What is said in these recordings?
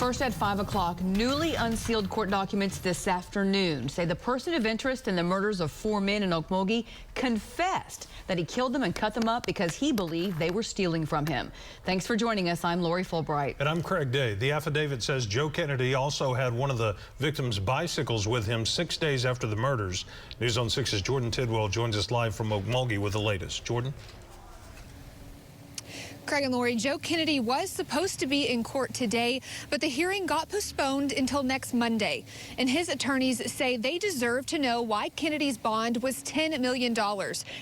First at 5 o'clock, newly unsealed court documents this afternoon say the person of interest in the murders of 4 men in Okmulgee confessed that he killed them and cut them up because he believed they were stealing from him. Thanks for joining us. I'm Lori Fulbright. And I'm Craig Day. The affidavit says Joe Kennedy also had one of the victims' bicycles with him 6 days after the murders. News on 6's Jordan Tidwell joins us live from Okmulgee with the latest. Jordan? Craig and Lori, Joe Kennedy was supposed to be in court today, but the hearing got postponed until next Monday. And his attorneys say they deserve to know why Kennedy's bond was $10 million.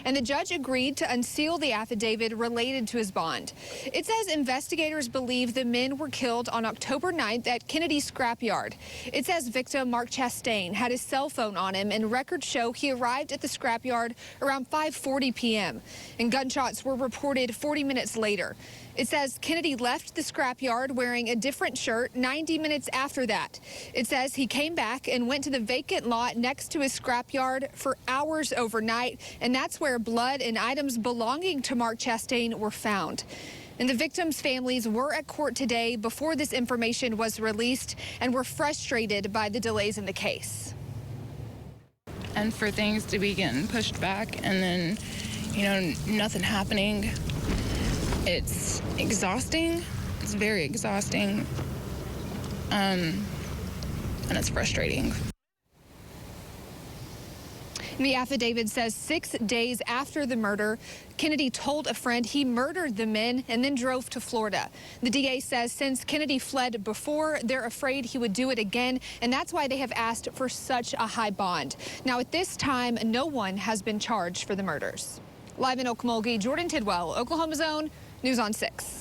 And the judge agreed to unseal the affidavit related to his bond. It says investigators believe the men were killed on October 9th at Kennedy's scrapyard. It says victim Mark Chastain had his cell phone on him, and records show he arrived at the scrapyard around 5:40 p.m. And gunshots were reported 40 minutes later. It says Kennedy left the scrapyard wearing a different shirt 90 minutes after that. It says he came back and went to the vacant lot next to his scrapyard for hours overnight, and that's where blood and items belonging to Mark Chastain were found. And the victims' families were at court today before this information was released and were frustrated by the delays in the case. And for things to be getting pushed back and then, nothing happening. It's exhausting. It's very exhausting. And it's frustrating. The affidavit says 6 days after the murder, Kennedy told a friend he murdered the men and then drove to Florida. The DA says since Kennedy fled before, they're afraid he would do it again, and that's why they have asked for such a high bond. Now, at this time, no one has been charged for the murders. Live in Okmulgee, Jordan Tidwell, Oklahoma's Own, News on 6.